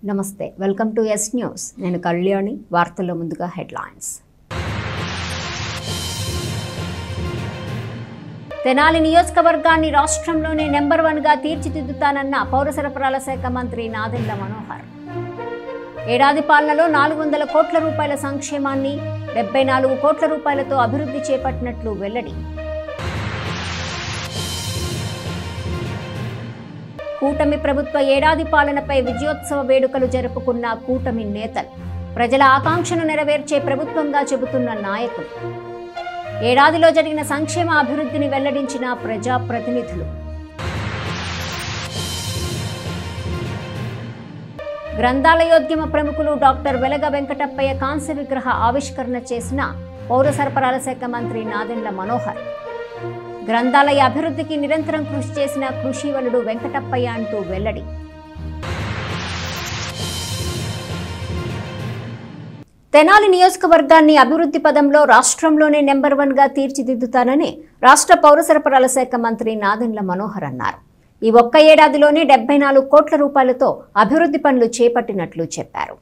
నమస్తే welcome to yes news నేను కళ్యాణి వార్తల్లో ముందుగా హెడ్లైన్స్ తెనాలి నియోజకవర్గాన్ని రాష్ట్రంలోనే నెంబర్ 1 గా తీర్చిదిద్దుతానన్న పౌర సరఫరాల శాఖ మంత్రి నాదెండ్ల మనోహర్ ఏడాది పాలనలో 400 కోట్ల రూపాయల సంక్షేమాన్ని 74 కోట్ల రూపాయలతో అభివృద్ధి చేపట్టినట్లు వెల్లడి కూటమి ప్రభుత్వ ఏడాది పాలనపై విజయోత్సవ వేడుకలు జరుపుకున్న కూటమి నేతలు ప్రజల ఆకాంక్షను నెరవేర్చే ప్రభుత్వంగా చెబుతున్న నాయకులు ఏడాదిలో జరిగిన సంక్షేమ అభివృద్ధిని వెల్లడించిన ప్రజాప్రతినిధులు గ్రంథాలయోద్యమ ప్రముఖులు డాక్టర్ వెలగ వెంకటప్పయ్య కాంస్య విగ్రహ ఆవిష్కరణ చేసిన పౌర సరఫరాల శాఖ మంత్రి నాదెండ్ల మనోహర్ గ్రంథాలయ అభివృద్ధికి నిరంతరం కృషి చేసిన కృషివలుడు వెంకటప్పయ్య అంటూ వెల్లడి తెనాలి నియోజకవర్గాన్ని అభివృద్ధి పదంలో రాష్ట్రంలోనే నెంబర్ 1 గా తీర్చిదిద్దుతానని రాష్ట్ర పౌర సరఫరాల శాఖ మంత్రి నాదెండ్ల మనోహర్ అన్నారు. ఈ ఒక్క ఏడాదిలోనే 74 కోట్ల రూపాయలతో అభివృద్ధి పనులు చేపట్టినట్లు చెప్పారు.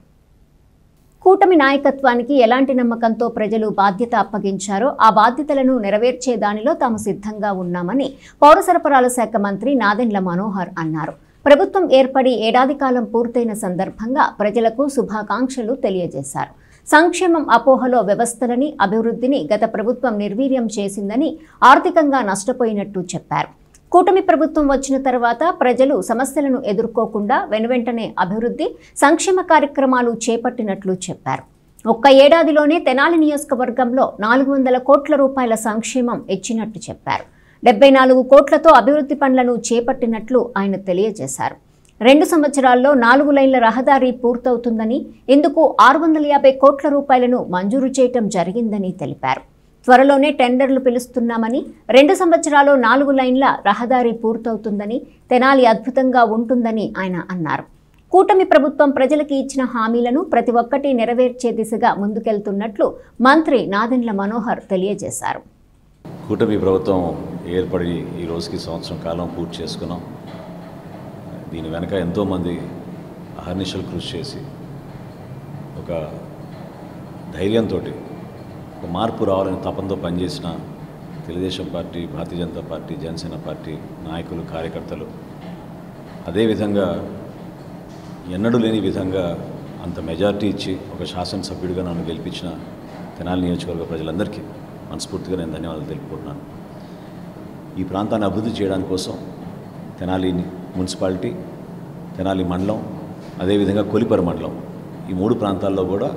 కూటమి నాయకత్వానికి ఎలాంటి నమ్మకంతో ప్రజలు బాధ్యత అప్పగించారో ఆ బాధ్యతలను నెరవేర్చే దానిలో తాము సిద్ధంగా ఉన్నామని పౌర సరఫరాల శాఖ మంత్రి నాదెండ్ల మనోహర్ అన్నారు. ప్రభుత్వం ఏర్పడి ఏడాది కాలం పూర్తయిన సందర్భంగా ప్రజలకు శుభాకాంక్షలు తెలియజేశారు. సంక్షేమం అపోహలో వ్యవస్థలని అభివృద్ధిని గత ప్రభుత్వం నిర్వీర్యం చేసిందని ఆర్థికంగా నష్టపోయినట్టు చెప్పారు. కూటమి ప్రభుత్వం వచ్చిన తర్వాత ప్రజలు సమస్యలను ఎదుర్కోకుండా వెనువెంటనే అభివృద్ధి సంక్షేమ కార్యక్రమాలు చేపట్టినట్లు చెప్పారు. ఒక్క ఏడాదిలోనే తెనాలి నియోజకవర్గంలో 400 కోట్ల రూపాయల సంక్షేమం ఇచ్చినట్టు చెప్పారు. 74 కోట్లతో అభివృద్ధి పనులను చేపట్టినట్లు ఆయన తెలియజేశారు. 2 సంవత్సరాల్లో 4 లైన్ల రహదారి పూర్తవుతుందని ఇందుకు 650 కోట్ల రూపాయలను మంజూరు చేయటం జరిగిందని తెలిపారు. త్వరలోనే టెండర్లు పిలుస్తున్నామని 2 సంవత్సరాల్లో 4 లైన్ల రహదారి పూర్తవుతుందని తెనాలి అద్భుతంగా ఉంటుందని ఆయన అన్నారు. కూటమి ప్రభుత్వం ప్రజలకు ఇచ్చిన హామీలను ప్రతి ఒక్కటి నెరవేర్చే దిశగా ముందుకెళ్తున్నట్లు మంత్రి నాదెండ్ల మనోహర్ తెలియజేశారు. కూటమి ప్రభుత్వం ఏర్పడి ఈ రోజుకి సంవత్సరం కాలం పూర్తి చేసుకున్నాం. దీని వెనక ఎంతోమంది అహర్నిశలు కృషి చేసి ఒక ధైర్యంతో ఒక మార్పు రావాలని తపంతో పనిచేసిన Telugu Desam party, Bharatiya Janata party, Janasena party నాయకులు, కార్యకర్తలు అదేవిధంగా ఎన్నడూ లేని విధంగా అంత మెజారిటీ ఇచ్చి ఒక శాసనసభ్యుడిగా నన్ను గెలిపించిన తెనాలి నియోజకవర్గ ప్రజలందరికీ మనస్ఫూర్తిగా నేను ధన్యవాదాలు తెలుపుకుంటున్నాను. ఈ ప్రాంతాన్ని అభివృద్ధి చేయడానికి కోసం తెనాలి మున్సిపాలిటీ, తెనాలి మండలం, అదేవిధంగా కొలిపర మండలం ఈ 3 ప్రాంతాల్లో కూడా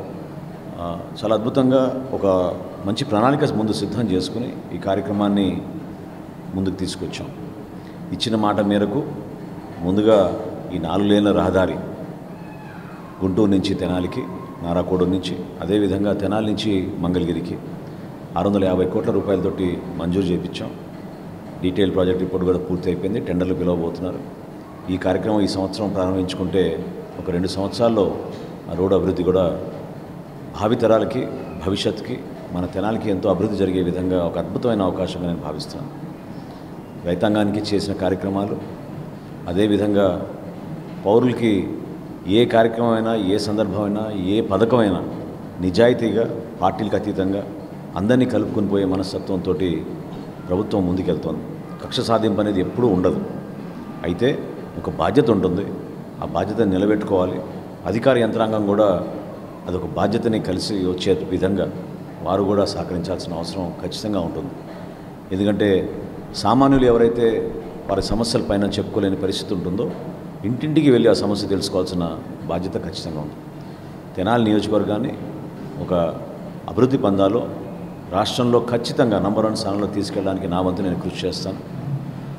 చాలా అద్భుతంగా ఒక మంచి ప్రణాళిక ముందు సిద్ధం చేసుకుని ఈ కార్యక్రమాన్ని ముందుకు తీసుకొచ్చాం. ఇచ్చిన మాట మేరకు ముందుగా ఈ 4 లేన్ల రహదారి గుంటూరు నుంచి తెనాలికి, నారాకోడూరు నుంచి, అదేవిధంగా తెనాలి నుంచి మంగళగిరికి 650 కోట్ల రూపాయలతోటి మంజూరు చేయించాం. డీటెయిల్ ప్రాజెక్ట్ రిపోర్ట్ కూడా పూర్తి అయిపోయింది. టెండర్లు పిలవబోతున్నారు. ఈ కార్యక్రమం ఈ సంవత్సరం ప్రారంభించుకుంటే ఒక 2 సంవత్సరాల్లో ఆ రోడ్డు అభివృద్ధి కూడా భావితరాలకి, భవిష్యత్తుకి, మన తెనాలికి ఎంతో అభివృద్ధి జరిగే విధంగా ఒక అద్భుతమైన అవకాశంగా నేను భావిస్తున్నాను. రైతాంగానికి చేసిన కార్యక్రమాలు, అదేవిధంగా పౌరులకి ఏ కార్యక్రమమైనా, ఏ సందర్భమైనా, ఏ పథకమైనా నిజాయితీగా, పార్టీలకు అతీతంగా అందరినీ కలుపుకొని పోయే మనస్తత్వంతో ప్రభుత్వం ముందుకెళ్తోంది. కక్ష సాధింపు అనేది ఎప్పుడూ ఉండదు. అయితే ఒక బాధ్యత ఉంటుంది. ఆ బాధ్యతను నిలబెట్టుకోవాలి. అధికార యంత్రాంగం కూడా అదొక బాధ్యతని కలిసి వచ్చే విధంగా వారు కూడా సహకరించాల్సిన అవసరం ఖచ్చితంగా ఉంటుంది. ఎందుకంటే సామాన్యులు ఎవరైతే వారి సమస్యల పైన చెప్పుకోలేని పరిస్థితి ఉంటుందో ఇంటింటికి వెళ్ళి ఆ సమస్య తెలుసుకోవాల్సిన బాధ్యత ఖచ్చితంగా ఉంది. తెనాలి నియోజకవర్గాన్ని ఒక అభివృద్ధి పందాలో రాష్ట్రంలో ఖచ్చితంగా నంబర్ 1 స్థానంలో తీసుకెళ్ళడానికి నా వంతు నేను కృషి చేస్తాను.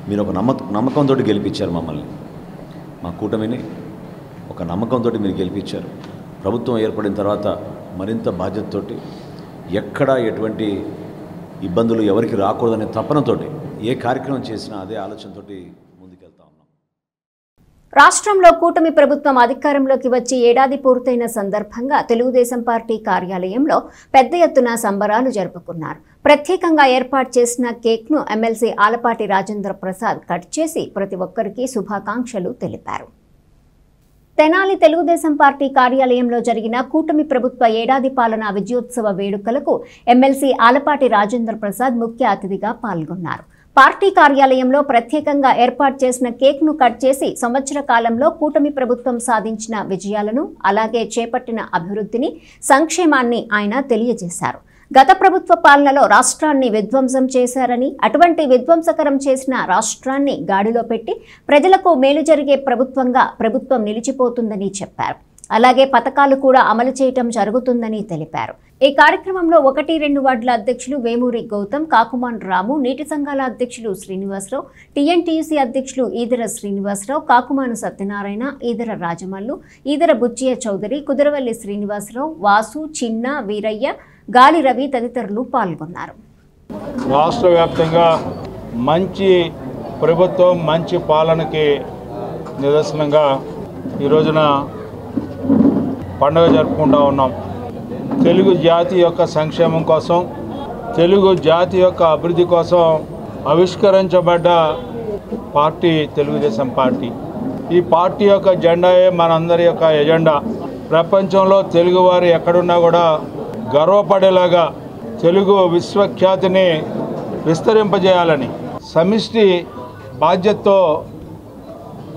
మీరు ఒక నమ్మకంతో గెలిపించారు మమ్మల్ని, మా కూటమిని ఒక నమ్మకంతో మీరు గెలిపించారు. ప్రభుత్వం ఏర్పడిన తర్వాత మరింత బాధ్యతతోటి ఎక్కడ ఎటువంటి ఇబ్బందులు ఎవరికి రాకూడదనే తపనతోటి ఏ కార్యక్రమం చేసినా అదే ఆలోచనతోటి ముందుకెళ్తా ఉన్నాం. రాష్ట్రంలో కూటమి ప్రభుత్వం అధికారంలోకి వచ్చి ఏడాది పూర్తయిన సందర్భంగా తెలుగుదేశం పార్టీ కార్యాలయంలో పెద్ద ఎత్తున సంబరాలు జరుపుకున్నారు. ప్రత్యేకంగా ఏర్పాటు చేసిన కేక్ను ఎమ్మెల్సీ ఆలపాటి రాజేంద్ర ప్రసాద్ కట్ చేసి ప్రతి ఒక్కరికి శుభాకాంక్షలు తెలిపారు. తెనాలి తెలుగుదేశం పార్టీ కార్యాలయంలో జరిగిన కూటమి ప్రభుత్వ ఏడాది పాలన విజయోత్సవ వేడుకలకు ఎమ్మెల్సీ ఆలపాటి రాజేంద్ర ప్రసాద్ ముఖ్య అతిథిగా పాల్గొన్నారు. పార్టీ కార్యాలయంలో ప్రత్యేకంగా ఏర్పాటు చేసిన కేక్ను కట్ చేసి సంవత్సర కాలంలో కూటమి ప్రభుత్వం సాధించిన విజయాలను, అలాగే చేపట్టిన అభివృద్ధిని, సంక్షేమాన్ని ఆయన తెలియజేశారు. గత ప్రభుత్వ పాలనలో రాష్ట్రాన్ని విధ్వంసం చేశారని, అటువంటి విధ్వంసకరం చేసిన రాష్ట్రాన్ని గాడిలో పెట్టి ప్రజలకు మేలు జరిగే ప్రభుత్వంగా ప్రభుత్వం నిలిచిపోతుందని చెప్పారు. అలాగే పథకాలు కూడా అమలు చేయటం జరుగుతుందని తెలిపారు. ఈ కార్యక్రమంలో 1-2 వార్డుల అధ్యక్షులు వేమూరి గౌతమ్, కాకుమాన్ రాము, నీటి సంఘాల అధ్యక్షులు శ్రీనివాసరావు, టీఎన్టీయూసీ అధ్యక్షులు ఈదర శ్రీనివాసరావు, కాకుమాను సత్యనారాయణ, ఈదర రాజమల్లు, ఈదర బుచ్చియ చౌదరి, కుదరవల్లి శ్రీనివాసరావు, వాసు, చిన్న, వీరయ్య, గాలి రవి తదితరులు పాల్గొన్నారు. రాష్ట్ర వ్యాప్తంగా మంచి ప్రభుత్వం, మంచి పాలనకి నిదర్శనంగా ఈ రోజున పండుగ జరుపుకుంటూ ఉన్నాం. తెలుగు జాతి యొక్క సంక్షేమం కోసం, తెలుగు జాతి యొక్క అభివృద్ధి కోసం ఆవిష్కరించబడ్డ పార్టీ తెలుగుదేశం పార్టీ. ఈ పార్టీ యొక్క జెండాయే మనందరి యొక్క ఎజెండా. ప్రపంచంలో తెలుగువారు ఎక్కడున్నా కూడా గర్వపడేలాగా తెలుగు విశ్వఖ్యాతిని విస్తరింపజేయాలని సమిష్టి బాధ్యతతో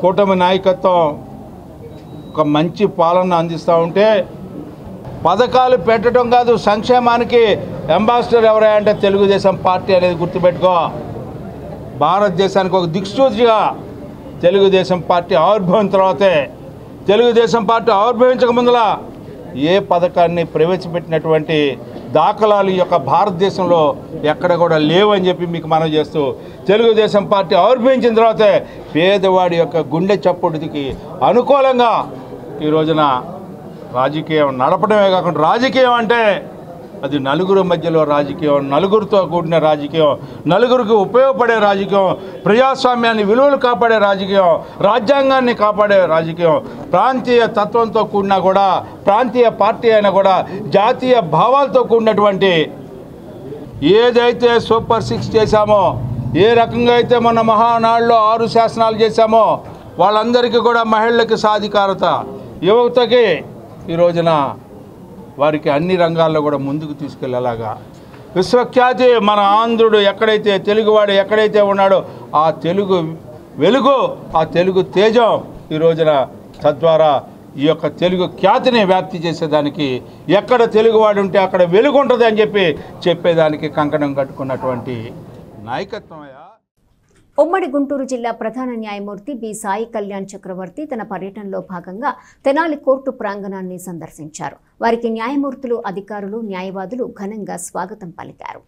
కూటమి నాయకత్వం ఒక మంచి పాలన అందిస్తూ ఉంటే, పథకాలు పెట్టడం కాదు, సంక్షేమానికి అంబాసిడర్ ఎవరైనా అంటే తెలుగుదేశం పార్టీ అనేది గుర్తుపెట్టుకో. భారతదేశానికి ఒక దిక్సూచిగా తెలుగుదేశం పార్టీ ఆవిర్భావం తర్వాతే, తెలుగుదేశం పార్టీ ఆవిర్భవించక ముందల ఏ పథకాన్ని ప్రవేశపెట్టినటువంటి దాఖలాలు ఈ యొక్క భారతదేశంలో ఎక్కడ కూడా లేవని చెప్పి మీకు మనవి చేస్తూ, తెలుగుదేశం పార్టీ ఆవిర్భవించిన తర్వాతే పేదవాడి యొక్క గుండె చప్పుడుకి అనుకూలంగా ఈ రోజున రాజకీయం నడపడమే కాకుండా, రాజకీయం అంటే అది నలుగురు మధ్యలో రాజకీయం, నలుగురితో కూడిన రాజకీయం, నలుగురికి ఉపయోగపడే రాజకీయం, ప్రజాస్వామ్యాన్ని విలువలు కాపాడే రాజకీయం, రాజ్యాంగాన్ని కాపాడే రాజకీయం, ప్రాంతీయ తత్వంతో కూడినా కూడా, ప్రాంతీయ పార్టీ అయినా కూడా జాతీయ భావాలతో కూడినటువంటి, ఏదైతే సూపర్ 6 చేశామో, ఏ రకంగా అయితే మన మహానాడులో 6 శాసనాలు చేశామో, వాళ్ళందరికీ కూడా మహిళలకి సాధికారత, యువతకి ఈ రోజున వారికి అన్ని రంగాల్లో కూడా ముందుకు తీసుకెళ్ళేలాగా విశ్వఖ్యాతి మన ఆంధ్రుడు ఎక్కడైతే, తెలుగువాడు ఎక్కడైతే ఉన్నాడో ఆ తెలుగు వెలుగు, ఆ తెలుగు తేజం ఈ రోజున తద్వారా ఈ యొక్క తెలుగు ఖ్యాతిని వ్యాప్తి చేసేదానికి, ఎక్కడ తెలుగువాడు ఉంటే అక్కడ వెలుగు ఉంటుంది అని చెప్పేదానికి కంకణం కట్టుకున్నటువంటి నాయకత్వం. ఉమ్మడి గుంటూరు జిల్లా ప్రధాన న్యాయమూర్తి బి సాయి కళ్యాణ్ చక్రవర్తి తన పర్యటనలో భాగంగా తెనాలి కోర్టు ప్రాంగణాన్ని సందర్శించారు. వారికి న్యాయమూర్తులు, అధికారులు, న్యాయవాదులు ఘనంగా స్వాగతం పలికారు.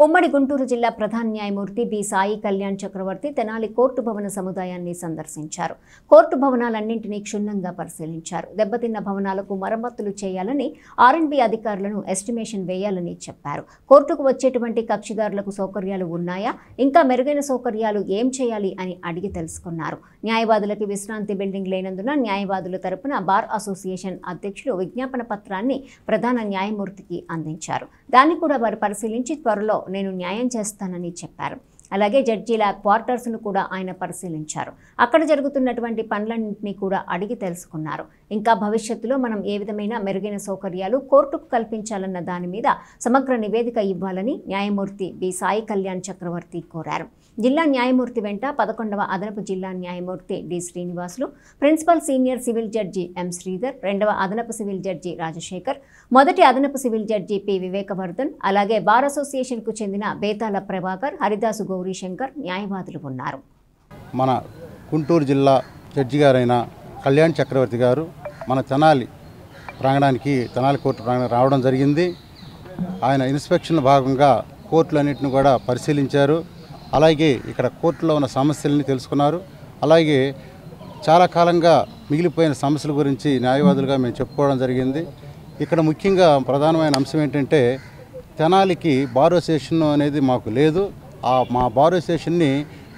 ఉమ్మడి గుంటూరు జిల్లా ప్రధాన న్యాయమూర్తి బి సాయి కళ్యాణ్ చక్రవర్తి తెనాలి కోర్టు భవన సముదాయాన్ని సందర్శించారు. కోర్టు భవనాలన్నింటినీ క్షుణ్ణంగా పరిశీలించారు. దెబ్బతిన్న భవనాలకు మరమ్మతులు చేయాలని, R&B అధికారులను ఎస్టిమేషన్ వేయాలని చెప్పారు. కోర్టుకు వచ్చేటువంటి కక్షిదారులకు సౌకర్యాలు ఉన్నాయా, ఇంకా మెరుగైన సౌకర్యాలు ఏం చేయాలి అని అడిగి తెలుసుకున్నారు. న్యాయవాదులకి విశ్రాంతి బిల్డింగ్ లేనందున న్యాయవాదుల తరపున బార్ అసోసియేషన్ అధ్యక్షులు విజ్ఞాపన పత్రాన్ని ప్రధాన న్యాయమూర్తికి అందించారు. దాన్ని కూడా వారు పరిశీలించి త్వరలో నేను న్యాయం చేస్తానని చెప్పారు. అలాగే జడ్జీల క్వార్టర్స్ను కూడా ఆయన పరిశీలించారు. అక్కడ జరుగుతున్నటువంటి పనులన్నింటినీ కూడా అడిగి తెలుసుకున్నారు. ఇంకా భవిష్యత్తులో మనం ఏ విధమైన మెరుగైన సౌకర్యాలు కోర్టుకు కల్పించాలన్న దాని మీద సమగ్ర నివేదిక ఇవ్వాలని న్యాయమూర్తి బి సాయి కళ్యాణ్ చక్రవర్తి కోరారు. జిల్లా న్యాయమూర్తి వెంట 11వ అదనపు జిల్లా న్యాయమూర్తి D Srinivasulu, principal senior civil judge M Sridhar, 2వ అదనపు సివిల్ జడ్జి రాజశేఖర్, మొదటి అదనపు సివిల్ జడ్జి పి వివేకవర్ధన్, అలాగే బార్ అసోసియేషన్కు చెందిన బేతాల ప్రభాకర్, హరిదాసు గౌరీశంకర్ న్యాయవాదులు ఉన్నారు. మన గుంటూరు జిల్లా జడ్జి గారైన కళ్యాణ్ చక్రవర్తి గారు మన తెనాలి ప్రాంగణానికి, తెనాలి కోర్టు ప్రాంగణానికి రావడం జరిగింది. ఆయన ఇన్స్పెక్షన్ భాగంగా కోర్టులన్నింటిని కూడా పరిశీలించారు. అలాగే ఇక్కడ కోర్టులో ఉన్న సమస్యలని తెలుసుకున్నారు. అలాగే చాలా కాలంగా మిగిలిపోయిన సమస్యల గురించి న్యాయవాదులుగా మేము చెప్పుకోవడం జరిగింది. ఇక్కడ ముఖ్యంగా ప్రధానమైన అంశం ఏంటంటే, తెనాలికి బార్ అసోసియేషన్ అనేది మాకు లేదు. మా బార్ అసోసియేషన్ని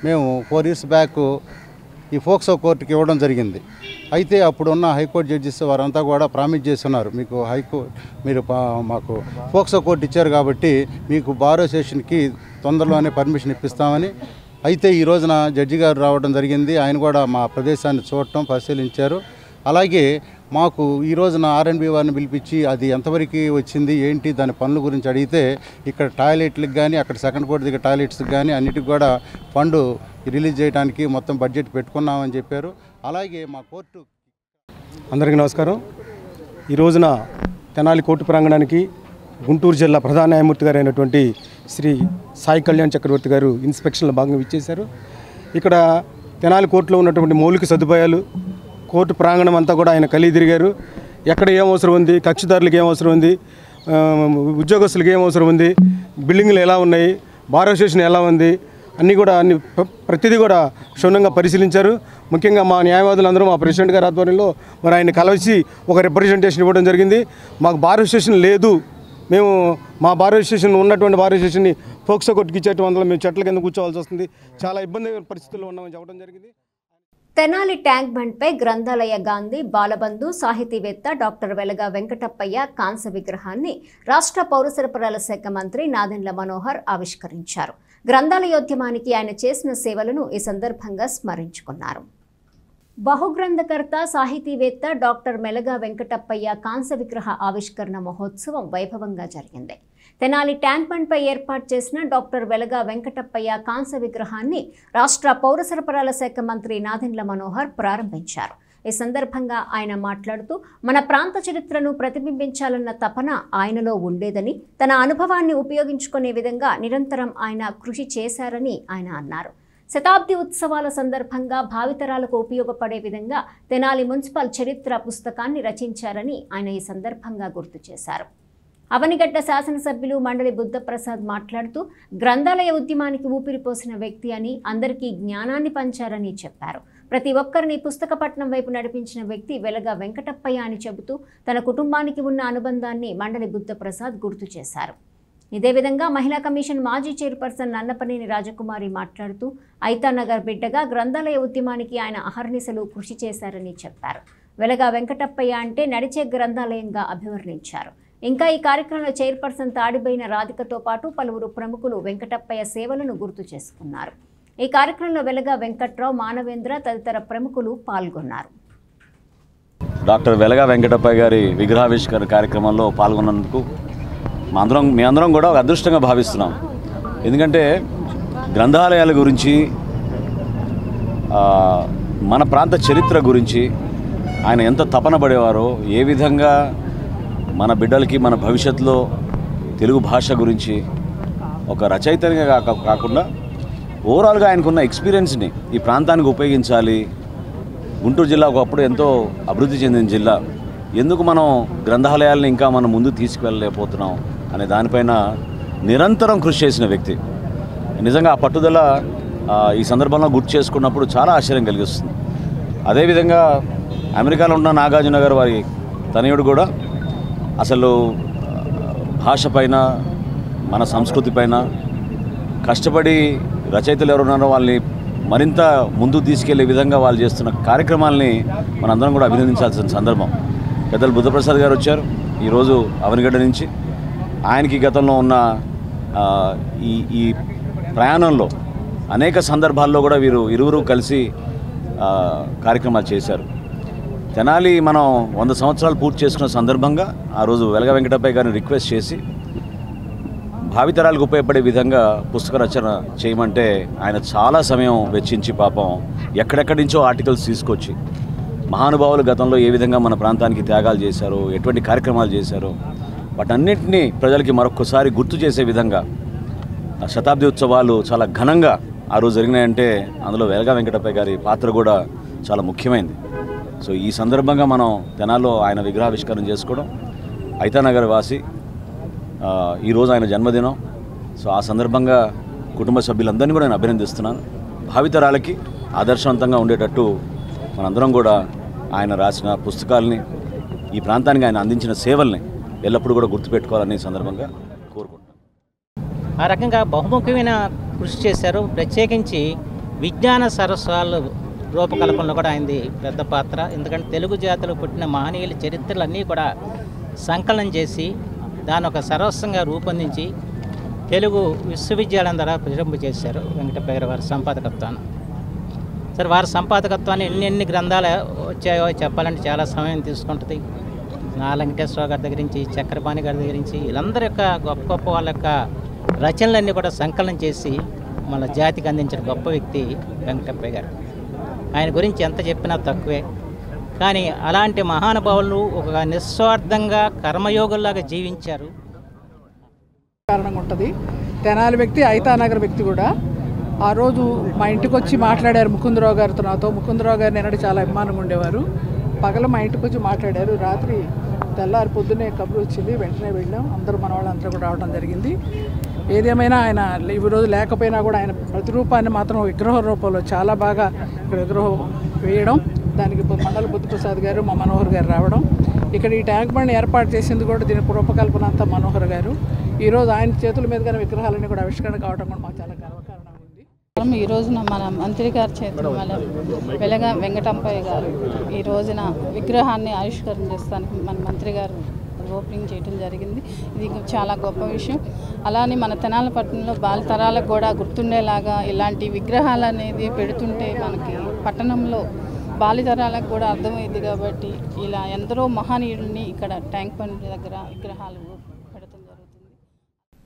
మేము 4 years బ్యాక్ ఈ ఫోక్సో కోర్టుకి ఇవ్వడం జరిగింది. అయితే అప్పుడున్న హైకోర్టు జడ్జిస్ వారంతా కూడా ప్రామిస్ చేస్తున్నారు, మీరు మాకు ఫోక్సో కోర్టు ఇచ్చారు కాబట్టి మీకు బార్ అసోసియేషన్కి తొందరలోనే పర్మిషన్ ఇప్పిస్తామని. అయితే ఈ రోజున జడ్జి గారు రావడం జరిగింది. ఆయన కూడా మా ప్రదేశాన్ని చూడటం, పరిశీలించారు. అలాగే మాకు ఈ రోజున R&B వారిని పిలిపించి అది ఎంతవరకు వచ్చింది ఏంటి దాని పనుల గురించి అడిగితే ఇక్కడ టాయిలెట్లకు కానీ అక్కడ సెకండ్ కోర్టు దగ్గర టాయిలెట్స్కి కానీ అన్నిటికి కూడా ఫండ్ రిలీజ్ చేయడానికి మొత్తం బడ్జెట్ పెట్టుకున్నామని చెప్పారు. అలాగే మా కోర్టు అందరికీ నమస్కారం. ఈ రోజున తెనాలి కోర్టు ప్రాంగణానికి గుంటూరు జిల్లా ప్రధాన న్యాయమూర్తి గారు అయినటువంటి శ్రీ సాయి కళ్యాణ్ చక్రవర్తి గారు ఇన్స్పెక్షన్లో భాగంగా ఇచ్చేశారు. ఇక్కడ తెనాలి కోర్టులో ఉన్నటువంటి మౌలిక సదుపాయాలు, కోర్టు ప్రాంగణం అంతా కూడా ఆయన కలిగి తిరిగారు. ఎక్కడ ఏం అవసరం ఉంది, కక్షిదారులకు ఏం అవసరం ఉంది, ఉద్యోగస్తులకు ఏం అవసరం ఉంది, బిల్డింగ్లు ఎలా ఉన్నాయి, బార్ అసోసియేషన్ ఎలా ఉంది, అన్నీ కూడా ప్రతిదీ కూడా క్షుణ్ణంగా పరిశీలించారు. ముఖ్యంగా మా న్యాయవాదులందరూ మా ప్రెసిడెంట్ గారి ఆధ్వర్యంలో మరి ఆయన కలిసి ఒక రిప్రజెంటేషన్ ఇవ్వడం జరిగింది. మాకు బార్ అసోసియేషన్ లేదు, మేము మా బార్ అసోసియేషన్ ఉన్నటువంటి బార్ అసోసియేషన్ని ఫోక్సో కొట్టుకు ఇచ్చేట వల్ల మేము చెట్ల కింద కూర్చోవాల్సి వస్తుంది, చాలా ఇబ్బంది పరిస్థితుల్లో ఉన్నామని చెప్పడం జరిగింది. తెనాలి ట్యాంక్ బండ్పై గ్రంథాలయ గాంధీ బాలబంధు సాహితీవేత్త డాక్టర్ వెలగ వెంకటప్పయ్య కాంస్య విగ్రహాన్ని రాష్ట్ర పౌర సరఫరాల శాఖ మంత్రి నాదెండ్ల మనోహర్ ఆవిష్కరించారు. గ్రంథాలయోద్యమానికి ఆయన చేసిన సేవలను ఈ సందర్భంగా స్మరించుకున్నారు. బహుగ్రంథకర్త సాహితీవేత్త డాక్టర్ మెలగ వెంకటప్పయ్య కాంస్య విగ్రహ ఆవిష్కరణ మహోత్సవం వైభవంగా జరిగింది. తెనాలి ట్యాంక్ బండ్పై ఏర్పాటు చేసిన డాక్టర్ వెలగ వెంకటప్పయ్య కాంస్య విగ్రహాన్ని రాష్ట్ర పౌర సరఫరాల శాఖ మంత్రి నాదెండ్ల మనోహర్ ప్రారంభించారు. ఈ సందర్భంగా ఆయన మాట్లాడుతూ మన ప్రాంత చరిత్రను ప్రతిబింబించాలన్న తపన ఆయనలో ఉండేదని, తన అనుభవాన్ని ఉపయోగించుకునే విధంగా నిరంతరం ఆయన కృషి చేశారని ఆయన అన్నారు. శతాబ్ది ఉత్సవాల సందర్భంగా భావితరాలకు ఉపయోగపడే విధంగా తెనాలి మున్సిపల్ చరిత్ర పుస్తకాన్ని రచించారని ఆయన ఈ సందర్భంగా గుర్తు చేశారు. అవనిగడ్డ శాసనసభ్యులు మండలి బుద్ధప్రసాద్ మాట్లాడుతూ గ్రంథాలయ ఉద్యమానికి ఊపిరిపోసిన వ్యక్తి అని, అందరికీ జ్ఞానాన్ని పంచారని చెప్పారు. ప్రతి ఒక్కరిని పుస్తకపట్నం వైపు నడిపించిన వ్యక్తి వెలగ వెంకటప్పయ్య అని చెబుతూ తన కుటుంబానికి ఉన్న అనుబంధాన్ని మండలి బుద్ధప్రసాద్ గుర్తు చేశారు. ఇదే విధంగా మహిళా కమిషన్ మాజీ చైర్పర్సన్ నన్నపనేని రాజకుమారి మాట్లాడుతూ ఐతానగర్ బిడ్డగా గ్రంథాలయ ఉద్యమానికి ఆయన అహర్నిశలు కృషి చేశారని చెప్పారు. వెలగ వెంకటప్పయ్య అంటే నడిచే గ్రంథాలయంగా అభివర్ణించారు. ఇంకా ఈ కార్యక్రమంలో చైర్పర్సన్ తాడిబైన రాధికతో పాటు పలువురు ప్రముఖులు వెంకటప్పయ్య సేవలను గుర్తు చేసుకున్నారు. ఈ కార్యక్రమంలో వెలగ వెంకట్రావు, మానవేంద్ర తదితర ప్రముఖులు పాల్గొన్నారు. డాక్టర్ వెలగ వెంకటప్పయ్య గారి విగ్రహావిష్కరణ కార్యక్రమంలో పాల్గొన్నందుకు మీ అందరం కూడా ఒక అదృష్టంగా భావిస్తున్నాం. ఎందుకంటే గ్రంథాలయాల గురించి, మన ప్రాంత చరిత్ర గురించి ఆయన ఎంత తపన పడేవారో, ఏ విధంగా మన బిడ్డలకి మన భవిష్యత్తులో తెలుగు భాష గురించి ఒక రచయితగా కాకుండా ఓవరాల్గా ఆయనకున్న ఎక్స్పీరియన్స్ని ఈ ప్రాంతానికి ఉపయోగించాలి. గుంటూరు జిల్లా ఒకప్పుడు ఎంతో అభివృద్ధి చెందిన జిల్లా, ఎందుకు మనం గ్రంథాలయాలను ఇంకా మనం ముందుకు తీసుకువెళ్ళలేకపోతున్నాం అనే దానిపైన నిరంతరం కృషి చేసిన వ్యక్తి. నిజంగా ఆ పట్టుదల ఈ సందర్భంలో గుర్తు చేసుకున్నప్పుడు చాలా ఆశ్చర్యం కలిగిస్తుంది. అదేవిధంగా అమెరికాలో ఉన్న నాగార్జున గారు వారి తనయుడు కూడా అసలు భాష పైన, మన సంస్కృతి పైన కష్టపడి రచయితలు ఎవరున్నారో వాళ్ళని మరింత ముందుకు తీసుకెళ్లే విధంగా వాళ్ళు చేస్తున్న కార్యక్రమాలని మనందరం కూడా అభినందించాల్సిన సందర్భం. పెద్దలు బుద్ధప్రసాద్ గారు వచ్చారు ఈరోజు అవనిగడ్డ నుంచి. ఆయనకి గతంలో ఉన్న ఈ ప్రయాణంలో అనేక సందర్భాల్లో కూడా వీరు ఇరువురు కలిసి కార్యక్రమాలు చేశారు. తెనాలి మనం 100 సంవత్సరాలు పూర్తి చేసుకున్న సందర్భంగా ఆ రోజు వెలగ వెంకటప్పయ్య గారిని రిక్వెస్ట్ చేసి భావితరాలకు ఉపయోగపడే విధంగా పుస్తక రచన చేయమంటే ఆయన చాలా సమయం వెచ్చించి పాపం ఎక్కడెక్కడి నుంచో ఆర్టికల్స్ తీసుకొచ్చి మహానుభావులు గతంలో ఏ విధంగా మన ప్రాంతానికి త్యాగాలు చేశారో, ఎటువంటి కార్యక్రమాలు చేశారో వాటన్నిటినీ ప్రజలకి మరొకసారి గుర్తు చేసే విధంగా శతాబ్ది ఉత్సవాలు చాలా ఘనంగా ఆ రోజు జరిగినాయంటే అందులో వెలగ వెంకటప్పయ్య గారి పాత్ర కూడా చాలా ముఖ్యమైనది. సో ఈ సందర్భంగా మనం తెనాల్లో ఆయన విగ్రహావిష్కరణ చేసుకోవడం, ఐతానగర్ వాసి ఈరోజు ఆయన జన్మదినం. సో ఆ సందర్భంగా కుటుంబ సభ్యులందరినీ కూడా నేను అభినందిస్తున్నాను. భావితరాలకి ఆదర్శవంతంగా ఉండేటట్టు మనందరం కూడా ఆయన రాసిన పుస్తకాలని, ఈ ప్రాంతానికి ఆయన అందించిన సేవల్ని ఎల్లప్పుడూ కూడా గుర్తుపెట్టుకోవాలని సందర్భంగా కోరుకుంటున్నాను. ఆ రకంగా బహుముఖ్యమైన కృషి చేశారు. ప్రత్యేకించి విజ్ఞాన సరస్వాలు రూపకల్పనలో కూడా ఆయనది పెద్ద పాత్ర. ఎందుకంటే తెలుగు జాతులు పుట్టిన మహనీయుల చరిత్రలన్నీ కూడా సంకలనం చేసి దాని ఒక సర్వస్వంగా రూపొందించి తెలుగు విశ్వవిద్యాలయం ద్వారా ప్రచురింప చేశారు వెంకటప్పయ్య వారి సంపాదకత్వాన్ని. సరే వారి సంపాదకత్వాన్ని ఎన్ని గ్రంథాలు వచ్చాయో చెప్పాలంటే చాలా సమయం తీసుకుంటుంది. నా వెంకటేశ్వర గారి దగ్గర నుంచి, చక్రపాణి గారి దగ్గర నుంచి, వీళ్ళందరి యొక్క గొప్ప గొప్ప వాళ్ళ యొక్క రచనలన్నీ కూడా సంకలనం చేసి మన జాతికి అందించిన గొప్ప వ్యక్తి వెంకటప్పయ్య గారు. ఆయన గురించి ఎంత చెప్పినా తక్కువే. కానీ అలాంటి మహానుభావులు ఒక నిస్వార్థంగా కర్మయోగుల్లాగా జీవించారు. కారణంగా ఉంటుంది. తెనాలి వ్యక్తి, ఐతానగర్ వ్యక్తి కూడా ఆ రోజు మా ఇంటికి వచ్చి మాట్లాడారు ముకుందరావు గారితో. నాతో ముకుందరావు గారు నేనటి చాలా అభిమానంగా ఉండేవారు. పగల మా ఇంటికి వచ్చి మాట్లాడారు. రాత్రి తెల్లారి పొద్దున్నే కబురు వచ్చింది. వెంటనే వెళ్ళాం. అందరూ మన వాళ్ళంతా కూడా రావడం జరిగింది. ఏదేమైనా ఆయన ఈ రోజు లేకపోయినా కూడా ఆయన ప్రతిరూపాన్ని మాత్రం విగ్రహ రూపంలో చాలా బాగా ఇక్కడ విగ్రహం వేయడం, దానికి మండల బుద్ధప్రసాద్ గారు, మా మనోహర్ గారు రావడం, ఇక్కడ ఈ ట్యాంక్ బండ్ ఏర్పాటు చేసింది కూడా దీని రూపకల్పన అంతా మనోహర్ గారు. ఈరోజు ఆయన చేతుల మీదుగానే విగ్రహాలన్నీ కూడా ఆవిష్కరణ కావడం కూడా మాకు చాలా గర్వకారణం ఉంది. ఈ రోజున మన మంత్రి గారి చేతుల వల్ల వెలగ వెంకటప్పయ్య గారు ఈ రోజున విగ్రహాన్ని ఆవిష్కరణ చేస్తానికి మన మంత్రి గారు ఓపెనింగ్ చేయడం జరిగింది. ఇది చాలా గొప్ప విషయం. అలానే మన తెనాలి పట్టణంలో బాలతరాలకు కూడా గుర్తుండేలాగా ఇలాంటి విగ్రహాలు అనేది పెడుతుంటే మనకి పట్టణంలో బాలితరాలకు కూడా అర్థమైంది. కాబట్టి ఇలా ఎందరో మహనీయుల్ని ఇక్కడ ట్యాంక్ బండ్ దగ్గర విగ్రహాలు పెడతాం జరుగుతుంది.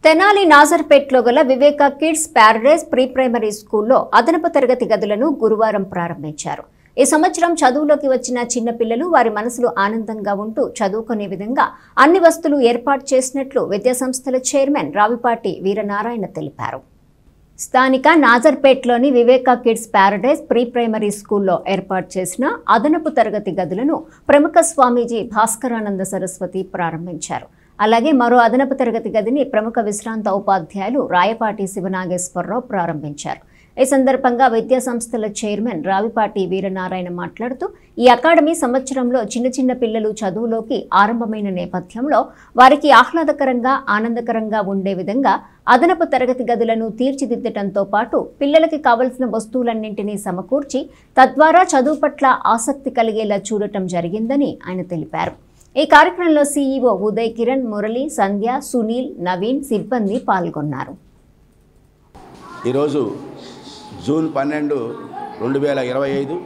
తెనాలి నాజర్పేట్లో గల వివేక కిడ్స్ ప్యారడైజ్ ప్రీ ప్రైమరీ స్కూల్లో అదనపు తరగతి గదులను గురువారం ప్రారంభించారు. ఈ సంవత్సరం చదువులోకి వచ్చిన చిన్నపిల్లలు వారి మనసులో ఆనందంగా ఉంటూ చదువుకునే విధంగా అన్ని వస్తువులు ఏర్పాటు చేసినట్లు విద్యాసంస్థల చైర్మన్ రావిపాటి వీరనారాయణ తెలిపారు. స్థానిక నాజర్పేట్లోని వివేక కిడ్స్ ప్యారడైజ్ ప్రీ ప్రైమరీ స్కూల్లో ఏర్పాటు చేసిన అదనపు తరగతి గదులను ప్రముఖ స్వామీజీ భాస్కరానంద సరస్వతి ప్రారంభించారు. అలాగే మరో అదనపు తరగతి గదిని ప్రముఖ విశ్రాంత ఉపాధ్యాయులు రాయపాటి శివనాగేశ్వరరావు ప్రారంభించారు. ఈ సందర్భంగా విద్యాసంస్థల చైర్మన్ రావిపాటి వీరనారాయణ మాట్లాడుతూ ఈ అకాడమీ సంవత్సరంలో చిన్న పిల్లలు చదువులోకి ఆరంభమైన నేపథ్యంలో వారికి ఆహ్లాదకరంగా ఆనందకరంగా ఉండే విధంగా అదనపు తరగతి గదులను తీర్చిదిద్దటంతో పాటు పిల్లలకి కావలసిన వస్తువులన్నింటినీ సమకూర్చి తద్వారా చదువు పట్ల ఆసక్తి కలిగేలా చూడటం జరిగిందని ఆయన తెలిపారు. ఈ కార్యక్రమంలో సీఈఓ ఉదయ్ కిరణ్, మురళి, సంధ్య, సునీల్, నవీన్ సిబ్బంది పాల్గొన్నారు. ఈరోజు జూన్ 12, 2025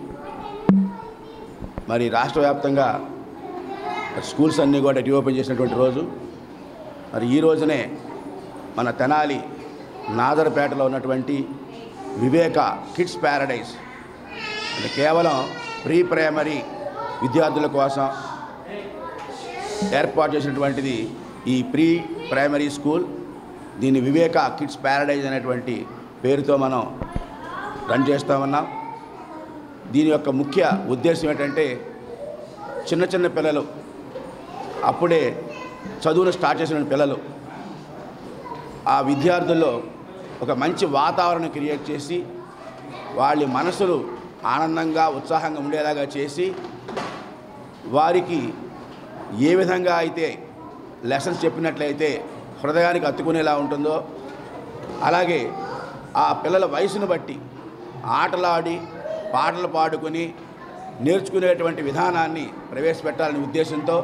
మరి రాష్ట్ర వ్యాప్తంగా స్కూల్స్ అన్నీ కూడా రీఓపెన్ చేసినటువంటి రోజు. మరి ఈ రోజునే మన తెనాలి నాజర్పేటలో ఉన్నటువంటి వివేక కిడ్స్ ప్యారడైజ్ అంటే కేవలం ప్రీ ప్రైమరీ విద్యార్థుల కోసం ఏర్పాటు చేసినటువంటిది ఈ ప్రీ ప్రైమరీ స్కూల్. దీన్ని వివేక కిడ్స్ ప్యారడైజ్ అనేటువంటి పేరుతో మనం రన్ చేస్తూ ఉన్నాం. దీని యొక్క ముఖ్య ఉద్దేశం ఏంటంటే చిన్న పిల్లలు, అప్పుడే చదువును స్టార్ట్ చేసిన పిల్లలు, ఆ విద్యార్థుల్లో ఒక మంచి వాతావరణం క్రియేట్ చేసి వాళ్ళ మనసులు ఆనందంగా ఉత్సాహంగా ఉండేలాగా చేసి వారికి ఏ విధంగా అయితే లెసన్స్ చెప్పినట్లయితే హృదయానికి అత్తుకునేలా ఉంటుందో అలాగే ఆ పిల్లల వయసును బట్టి ఆటలాడి పాటలు పాడుకొని నేర్చుకునేటువంటి విధానాన్ని ప్రవేశపెట్టాలనే ఉద్దేశంతో,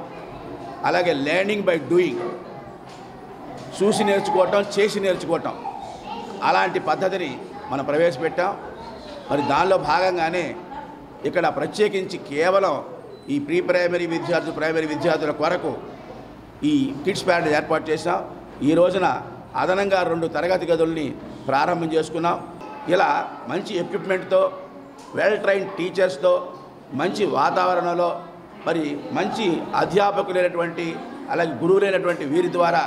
అలాగే లెర్నింగ్ బై డూయింగ్, చూసి నేర్చుకోవటం, చేసి నేర్చుకోవటం, అలాంటి పద్ధతిని మనం ప్రవేశపెట్టాం. మరి దానిలో భాగంగానే ఇక్కడ ప్రత్యేకించి కేవలం ఈ ప్రీ ప్రైమరీ విద్యార్థులు, ప్రైమరీ విద్యార్థుల కొరకు ఈ కిడ్స్ ప్యారడైజ్ ఏర్పాటు చేసాం. ఈ రోజున అదనంగా 2 తరగతి గదుల్ని ప్రారంభం చేసుకున్నాం. ఇలా మంచి ఎక్విప్మెంట్తో, వెల్ ట్రైన్ టీచర్స్తో, మంచి వాతావరణంలో, మరి మంచి అధ్యాపకులైనటువంటి అలాగే గురువులైనటువంటి వీరి ద్వారా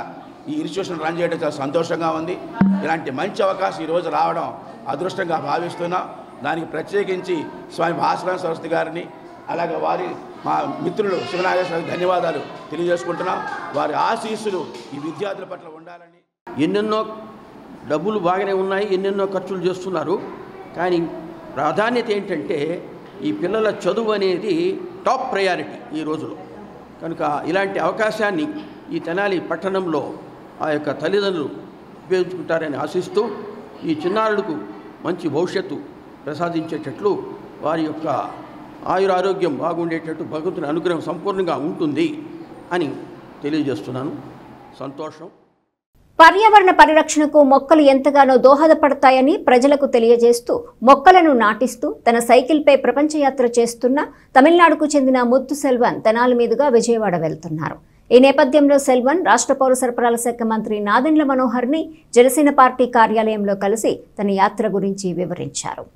ఈ ఇన్స్టిట్యూషన్ రన్ చేయడం చాలా సంతోషంగా ఉంది. ఇలాంటి మంచి అవకాశం ఈరోజు రావడం అదృష్టంగా భావిస్తున్నాం. దానికి ప్రత్యేకించి స్వామి భాస్కరానంద సరస్వతి గారిని అలాగే వారి మా మిత్రులు శివనాగేశ్వరరావు ధన్యవాదాలు తెలియజేసుకుంటున్నాం. వారి ఆశీస్సులు ఈ విద్యార్థుల పట్ల ఉండాలని. ఎన్నెన్నో డబ్బులు బాగానే ఉన్నాయి, ఎన్నెన్నో ఖర్చులు చేస్తున్నారు. కానీ ప్రాధాన్యత ఏంటంటే ఈ పిల్లల చదువు అనేది టాప్ ప్రయారిటీ ఈ రోజులో. కనుక ఇలాంటి అవకాశాన్ని ఈ తెనాలి పట్టణంలో ఆ యొక్క తల్లిదండ్రులు ఉపయోగించుకుంటారని ఆశిస్తూ ఈ చిన్నారులకు మంచి భవిష్యత్తు ప్రసాదించేటట్లు వారి యొక్క ఆయురారోగ్యం బాగుండేటట్టు భగవంతుని అనుగ్రహం సంపూర్ణంగా ఉంటుంది అని తెలియజేస్తున్నాను. సంతోషం. పర్యావరణ పరిరక్షణకు మొక్కలు ఎంతగానో దోహదపడతాయని ప్రజలకు తెలియజేస్తూ మొక్కలను నాటిస్తూ తన సైకిల్పై ప్రపంచయాత్ర చేస్తున్న తమిళనాడుకు చెందిన ముత్తు సెల్వన్ తెనాలి మీదుగా విజయవాడ వెళ్తున్నారు. ఈ నేపథ్యంలో సెల్వన్ రాష్ట్ర పౌర సరఫరాల శాఖ మంత్రి నాదెండ్ల మనోహర్ని జనసేన పార్టీ కార్యాలయంలో కలిసి తన యాత్ర గురించి వివరించారు.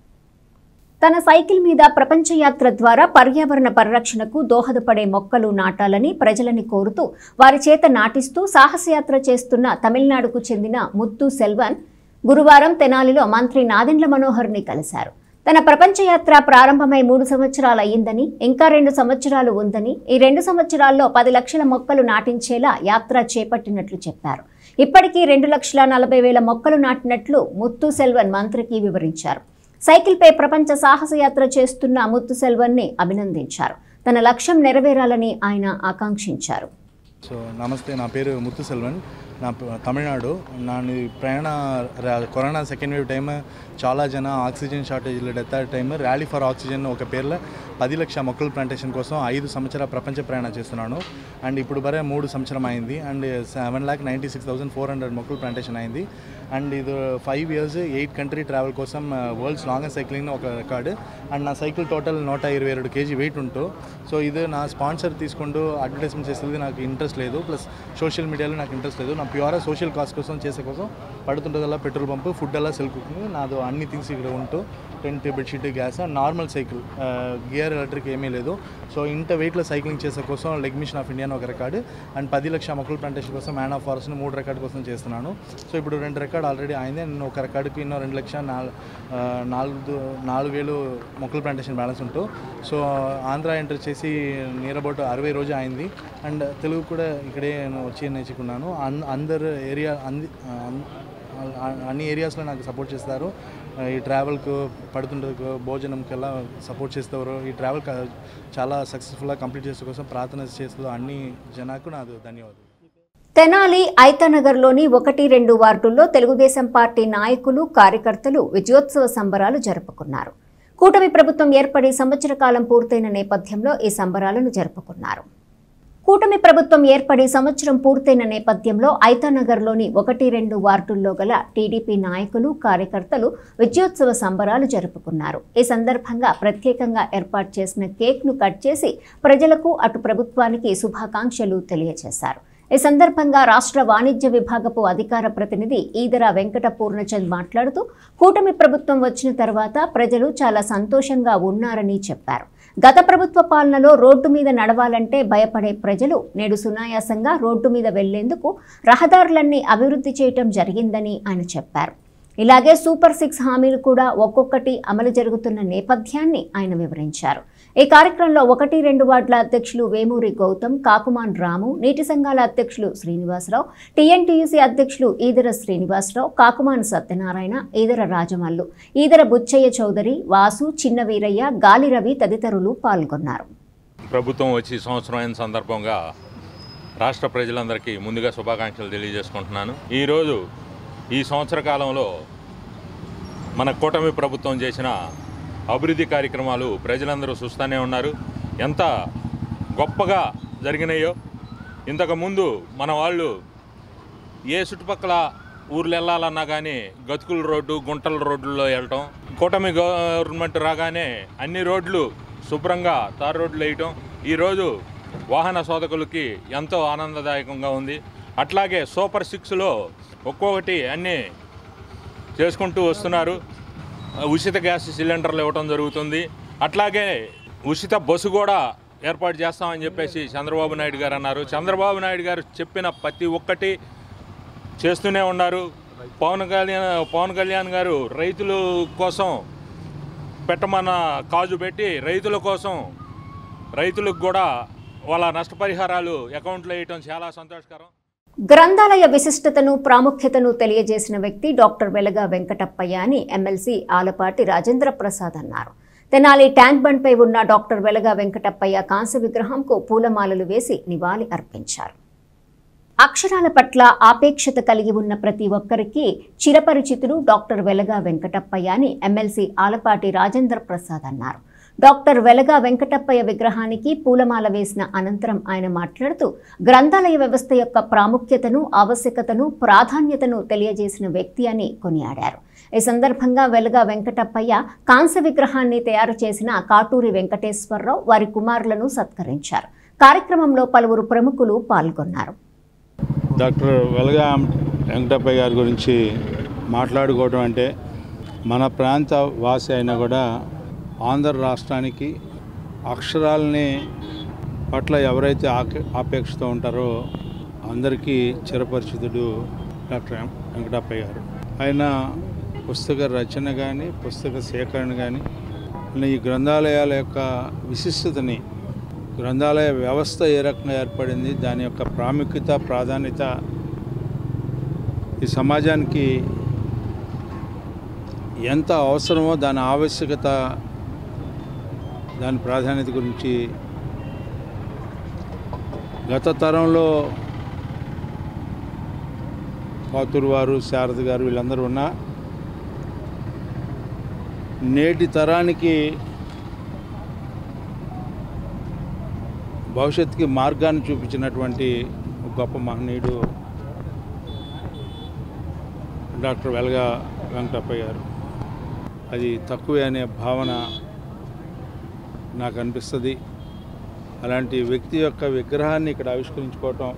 తన సైకిల్ మీద ప్రపంచయాత్ర ద్వారా పర్యావరణ పరిరక్షణకు దోహదపడే మొక్కలు నాటాలని ప్రజలని కోరుతూ వారి చేత నాటిస్తూ సాహసయాత్ర చేస్తున్న తమిళనాడుకు చెందిన ముత్తు సెల్వన్ గురువారం తెనాలిలో మంత్రి నాదెండ్ల మనోహర్ని కలిశారు. తన ప్రపంచయాత్ర ప్రారంభమై 3 సంవత్సరాలు అయ్యిందని, ఇంకా 2 సంవత్సరాలు ఉందని, ఈ 2 సంవత్సరాల్లో 10 లక్షల మొక్కలు నాటించేలా యాత్ర చేపట్టినట్లు చెప్పారు. ఇప్పటికీ 2,40,000 మొక్కలు నాటినట్లు ముత్తు సెల్వన్ మంత్రికి వివరించారు. సైకిల్పై ప్రపంచ సాహసయాత్ర చేస్తున్న ముత్తు సెల్వన్ని అభినందించారు. తన లక్ష్యం నెరవేరాలని ఆయన ఆకాంక్షించారు. నమస్తే, నా పేరు ముత్తు సెల్వన్. నా తమిళనాడు. ನಾನು ಪ್ರಯಾಣ ಕೊರೋನಾ సెకండ్ వేవ్ టైమ్ చాలా జన ఆక్సిజన్ షార్టేజ్లో death time rally for oxygen ఒక పేరులో 10 లక్షల మొక్కల ప్లాంటేషన్ కోసం 5 సంవత్సరాల ప్రపంచ ప్రయాణం చేస్తున్నాను. అండ్ ఇప్పుడు వరే 3 సంవత్సరం అయింది. అండ్ 7,96,400 మొక్కలు ప్లాంటేషన్ అయింది. అండ్ ఇది 5 years 8 కంట్రీ ట్రావెల్ కోసం వరల్డ్స్ లాంగెస్ట్ సైక్లింగ్ ఒక రికార్డు. అండ్ నా సైకిల్ టోటల్ 122 kg వెయిట్ ఉంటూ. సో ఇది నా స్పాన్సర్ తీసుకుంటూ అడ్వర్టైజ్మెంట్ చేసేది నాకు ఇంట్రెస్ట్ లేదు. ప్లస్ సోషల్ మీడియాలో నాకు ఇంట్రెస్ట్ లేదు. నా ప్యూర్ సోషల్ కాజ్ కోసం చేసే కోసం పడుతుంటుందల్లా పెట్రోల్ పంపు, ఫుడ్ అలా సెల్ కుకింగ్, నాది అన్ని థింగ్స్ ఇక్కడ ఉంటూ tent, bedsheet, gas, normal cycle, gear, electric ఏమీ లేదు. సో ఇంత వెయిట్లో సైక్లింగ్ చేసే కోసం లెగ్ మిషన్ ఆఫ్ ఇండియా ఒక రికార్డు. అండ్ 10 లక్షల మొక్కల ప్లాంటేషన్ కోసం మ్యాన్ ఆఫ్ ఫారెస్ట్ 3 రికార్డు కోసం చేస్తున్నాను. సో ఇప్పుడు 2 రికార్డు ఆల్రెడీ అయింది. నేను ఒక రికార్డుకి ಇನ್ನೂ 2,04,000 మొక్కల ప్లాంటేషన్ బ్యాలెన్స్ ఉంటూ. సో ఆంధ్ర ఎంటర్ చేసి నియర్ అబౌట్ 60 రోజు అయింది. అండ్ తెలుగు కూడా ఇక్కడే వచ్చి నేర్చుకున్నాను. అందరు ఏరియా అన్ని ఏరియాస్లో నాకు సపోర్ట్ చేస్తారు. ఈ ట్రావెల్కు పడుతుండకు భోజనంకెల్లా సపోర్ట్ చేస్తారు. ఈ ట్రావెల్ చాలా సక్సెస్ఫుల్గా కంప్లీట్ చేసే కోసం ప్రార్థన చేస్తూ అన్ని జనాలకు నాది ధన్యవాదాలు. తెనాలి ఐతానగర్లోని 1-2 వార్డుల్లో తెలుగుదేశం పార్టీ నాయకులు, కార్యకర్తలు విజయోత్సవ సంబరాలు జరుపుకున్నారు. కూటమి ప్రభుత్వం ఏర్పడి సంవత్సర కాలం పూర్తయిన నేపథ్యంలో ఈ సంబరాలను జరుపుకున్నారు. కూటమి ప్రభుత్వం ఏర్పడి సంవత్సరం పూర్తయిన నేపథ్యంలో ఐతానగర్లోని 1-2 వార్డుల్లో గల టీడీపీ నాయకులు, కార్యకర్తలు విజయోత్సవ సంబరాలు జరుపుకున్నారు. ఈ సందర్భంగా ప్రత్యేకంగా ఏర్పాటు చేసిన కేక్ను కట్ చేసి ప్రజలకు, అటు ప్రభుత్వానికి శుభాకాంక్షలు తెలియజేశారు. ఈ సందర్భంగా రాష్ట్ర వాణిజ్య విభాగపు అధికార ప్రతినిధి ఈదర వెంకట పూర్ణచంద్ మాట్లాడుతూ కూటమి ప్రభుత్వం వచ్చిన తర్వాత ప్రజలు చాలా సంతోషంగా ఉన్నారని చెప్పారు. గత ప్రభుత్వ పాలనలో రోడ్డు మీద నడవాలంటే భయపడే ప్రజలు నేడు సునాయాసంగా రోడ్డు మీద వెళ్లేందుకు రహదారులన్నీ అభివృద్ధి చేయటం జరిగిందని ఆయన చెప్పారు. ఇలాగే సూపర్ 6 హామీలు కూడా ఒక్కొక్కటి అమలు జరుగుతున్న నేపథ్యాన్ని ఆయన వివరించారు. ఈ కార్యక్రమంలో 1-2 వార్డుల అధ్యక్షులు వేమూరి గౌతమ్, కాకుమాన్ రాము, నీటి సంఘాల అధ్యక్షులు శ్రీనివాసరావు, టీఎన్టీయూసీ అధ్యక్షులు ఈదర శ్రీనివాసరావు, కాకుమాన్ సత్యనారాయణ, ఈదర రాజమల్లు, ఈదర బుచ్చయ్య చౌదరి, వాసు, చిన్న వీరయ్య, గాలి రవి తదితరులు పాల్గొన్నారు. ప్రభుత్వం వచ్చి సంవత్సరం అయిన సందర్భంగా రాష్ట్ర ప్రజలందరికీ ముందుగా శుభాకాంక్షలు తెలియజేసుకుంటున్నాను. ఈరోజు ఈ సంవత్సర కాలంలో మన కూటమి ప్రభుత్వం చేసిన అభివృద్ధి కార్యక్రమాలు ప్రజలందరూ చూస్తూనే ఉన్నారు. ఎంత గొప్పగా జరిగినాయో. ఇంతకుముందు మన వాళ్ళు ఏ చుట్టుపక్కల ఊర్లు వెళ్ళాలన్నా కానీ గతుకుల రోడ్డు, గుంటల రోడ్లలో వెళ్ళటం, కూటమి గవర్నమెంట్ రాగానే అన్ని రోడ్లు శుభ్రంగా తారు రోడ్లు వేయటం ఈరోజు వాహన శోధకులకి ఎంతో ఆనందదాయకంగా ఉంది. అట్లాగే సూపర్ 6లో ఒక్కొక్కటి అన్నీ చేసుకుంటూ వస్తున్నారు. ఉచిత గ్యాస్ సిలిండర్లు ఇవ్వటం జరుగుతుంది. అట్లాగే ఉచిత బస్సు కూడా ఏర్పాటు చేస్తామని చెప్పేసి చంద్రబాబు నాయుడు గారు అన్నారు. చంద్రబాబు నాయుడు గారు చెప్పిన ప్రతి ఒక్కటి చేస్తూనే ఉన్నారు. పవన్ కళ్యాణ్ గారు రైతుల కోసం పెట్టమన్న కాజు పెట్టి రైతుల కోసం రైతులకు కూడా వాళ్ళ నష్టపరిహారాలు అకౌంట్లో వేయటం చాలా సంతోషకరం. గ్రంథాలయ విశిష్టతను, ప్రాముఖ్యతను తెలియజేసిన వ్యక్తి డాక్టర్ వెలగా వెంకటప్పయ్య అని ఎమ్మెల్సీ ఆలపాటి రాజేంద్ర ప్రసాద్ అన్నారు. తెనాలి ట్యాంక్ బండ్ పై ఉన్న డాక్టర్ వెలగా వెంకటప్పయ్య కాంస్య విగ్రహంకు పూలమాలలు వేసి నివాళి అర్పించారు. అక్షరాల పట్ల ఆపేక్షత కలిగి ఉన్న ప్రతి ఒక్కరికి చిరపరిచితుడు డాక్టర్ వెలగా వెంకటప్పయ్య అని ఎమ్మెల్సీ ఆలపాటి రాజేంద్ర ప్రసాద్ అన్నారు. డాక్టర్ వెలగా వెంకటప్పయ్య విగ్రహానికి పూలమాల వేసిన అనంతరం ఆయన మాట్లాడుతూ గ్రంథాలయ వ్యవస్థ యొక్క ప్రాముఖ్యతను, ఆవశ్యకతను, ప్రాధాన్యతను తెలియజేసిన వ్యక్తి అని కొనియాడారు. ఈ సందర్భంగా వెలగా వెంకటప్పయ్య కాంస్య విగ్రహాన్ని తయారు చేసిన కాటూరి వెంకటేశ్వరరావు వారి కుమారులను సత్కరించారు. కార్యక్రమంలో పలువురు ప్రముఖులు పాల్గొన్నారు. డాక్టర్ వెలగా వెంకటప్పయ్య గారి గురించి మాట్లాడుకోవడం అంటే మన ప్రాంత వాసి అయినా కూడా ఆంధ్ర రాష్ట్రానికి అక్షరాలని పట్ల ఎవరైతే ఆపేక్షతో ఉంటారో అందరికీ చిరపరిచితుడు డాక్టర్ వెంకటప్పయ్య గారు. ఆయన పుస్తక రచన కానీ, పుస్తక సేకరణ కానీ, ఈ గ్రంథాలయాల యొక్క విశిష్టతని, గ్రంథాలయ వ్యవస్థ ఏ రకంగా ఏర్పడింది, దాని యొక్క ప్రాముఖ్యత, ప్రాధాన్యత, ఈ సమాజానికి ఎంత అవసరమో దాని ఆవశ్యకత, దాని ప్రాధాన్యత గురించి గత తరంలో పాతూరు వారు, శారద గారు వీళ్ళందరూ ఉన్నా నేటి తరానికి భవిష్యత్తుకి మార్గాన్ని చూపించినటువంటి గొప్ప మహనీయుడు డాక్టర్ వెలగా వెంకటప్పయ్య గారు. అది తక్కువే అనే భావన నాకు అనిపిస్తుంది. అలాంటి వ్యక్తి యొక్క విగ్రహాన్ని ఇక్కడ ఆవిష్కరించుకోవటం,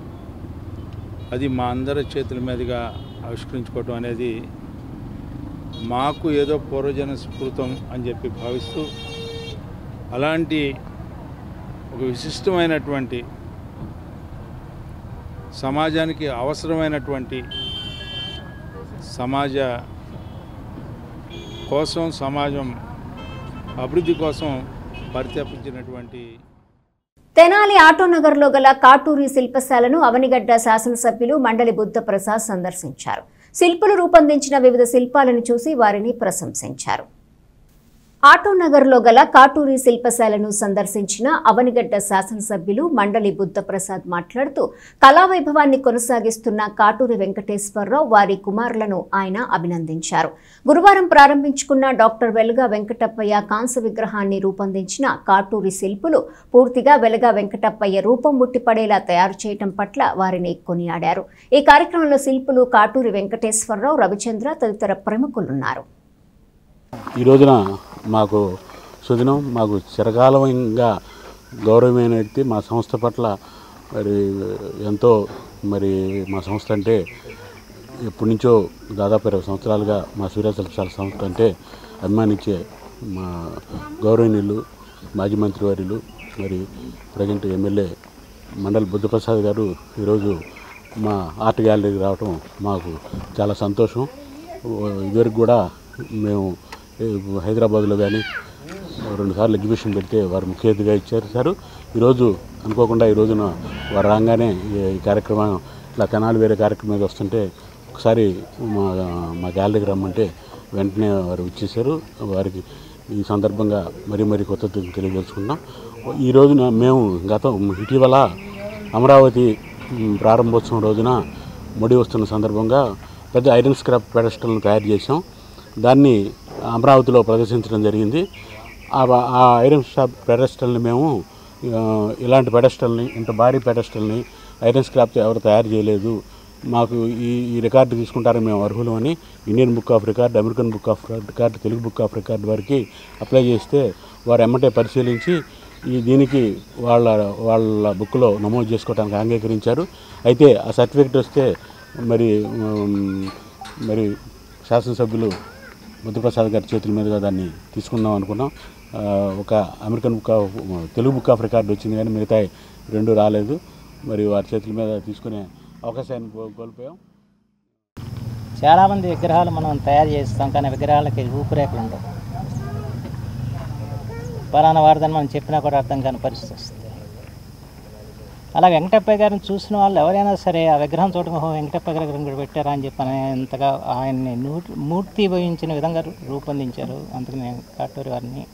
అది మా అందరి చేతుల మీదుగా ఆవిష్కరించుకోవటం అనేది మాకు ఏదో పూర్వజన స్ఫూర్తం అని చెప్పి భావిస్తూ, అలాంటి ఒక విశిష్టమైనటువంటి సమాజానికి అవసరమైనటువంటి సమాజ కోసం, సమాజం అభివృద్ధి కోసం పరితపించినటువంటి తెనాలి ఆటోనగర్లో గల కాటూరి శిల్పశాలను అవనిగడ్డ శాసనసభ్యులు మండలి బుద్ధప్రసాద్ సందర్శించారు. శిల్పులు రూపొందించిన వివిధ శిల్పాలను చూసి వారిని ప్రశంసించారు. ఆటోనగర్లో గల కాటూరి శిల్పశాలను సందర్శించిన అవనిగడ్డ శాసనసభ్యులు మండలి బుద్ధప్రసాద్ మాట్లాడుతూ కళావైభవాన్ని కొనసాగిస్తున్న కాటూరి వెంకటేశ్వరరావు వారి కుమారులను ఆయన అభినందించారు. గురువారం ప్రారంభించుకున్న డాక్టర్ వెలగా వెంకటప్పయ్య కాంస్య విగ్రహాన్ని రూపొందించిన కాటూరి శిల్పులు పూర్తిగా వెలగా వెంకటప్పయ్య రూపం ముట్టిపడేలా తయారు చేయడం పట్ల వారిని కొనియాడారు. ఈ కార్యక్రమంలో శిల్పులు కాటూరి వెంకటేశ్వరరావు, రవిచంద్ర తదితర ప్రముఖులున్నారు. ఈ రోజున మాకు సుదినం, మాకు చిరకాలంగా గౌరవమైన వ్యక్తి, మా సంస్థ పట్ల మరి ఎంతో, మరి మా సంస్థ అంటే ఎప్పటి నుంచో దాదాపు 20 సంవత్సరాలుగా మా సూర్య శిల్పశాల సంస్థ అంటే అభిమానించే మా గౌరవనీయులు మాజీ మంత్రివర్యులు మరి ప్రజెంట్ ఎమ్మెల్యే మండలి బుద్ధప్రసాద్ గారు ఈరోజు మా ఆర్ట్ గ్యాలరీకి రావడం మాకు చాలా సంతోషం. ఇదివరకు కూడా మేము హైదరాబాద్లో కానీ 2 సార్లు ఎగ్జిబిషన్ పెడితే వారు ముఖ్య అతిథిగా ఇచ్చారు. ఈరోజు అనుకోకుండా ఈ రోజున వారు రాగానే ఈ కార్యక్రమం ఇలా తెనాలి వేరే కార్యక్రమం మీద వస్తుంటే ఒకసారి మా గ్యాలరీకి రమ్మంటే వెంటనే వారు ఇచ్చేశారు. వారికి ఈ సందర్భంగా మరీ కొత్త తెలియజేసుకుంటాం. ఈ రోజున మేము ఇటీవల అమరావతి ప్రారంభోత్సవం రోజున ముడి వస్తున్న సందర్భంగా పెద్ద ఐరన్ స్క్రాప్ పెడస్టల్ను తయారు చేసాం. దాన్ని అమరావతిలో ప్రదర్శించడం జరిగింది. ఆ ఐరన్ స్క్రాప్ పెడస్టల్ని మేము ఇలాంటి పెడస్టల్ని, ఇంత భారీ పెడస్టల్ని ఐరన్ స్క్రాప్తో ఎవరు తయారు చేయలేదు, మాకు ఈ రికార్డు తీసుకుంటారని మేము అర్హులు అని Indian book of record, American book of record, Telugu book of record వారికి అప్లై చేస్తే వారు ఎమ్మటే పరిశీలించి దీనికి వాళ్ళ బుక్లో నమోదు చేసుకోవడానికి అంగీకరించారు. అయితే ఆ సర్టిఫికెట్ వస్తే మరి శాసనసభ్యులు బుద్ధప్రసాద్ గారి చేతుల మీదుగా దాన్ని తీసుకుందాం అనుకున్నాం. ఒక American book of, Telugu book of record వచ్చింది కానీ మిగతా 2 రాలేదు. మరి వారి చేతుల మీద తీసుకునే అవకాశాన్ని కోల్పోయాం. చాలామంది విగ్రహాలు మనం తయారు చేస్తాం కానీ విగ్రహాలకి రూపురేఖలు ఉండవు. పలానా వారిదని మనం చెప్పినా కూడా అర్థం కాని పరిస్థితి వస్తుంది. అలా వెంకటప్పయ్య గారిని చూసిన వాళ్ళు ఎవరైనా సరే ఆ విగ్రహం చూడడం వెంకటప్పయ్య గారి విగ్రహం కూడా పెట్టారా అని చెప్పి ఎంతగా ఆయన్ని మూర్తి వహించిన విధంగా రూపొందించారు. అందుకు నేను కాటూరి వారిని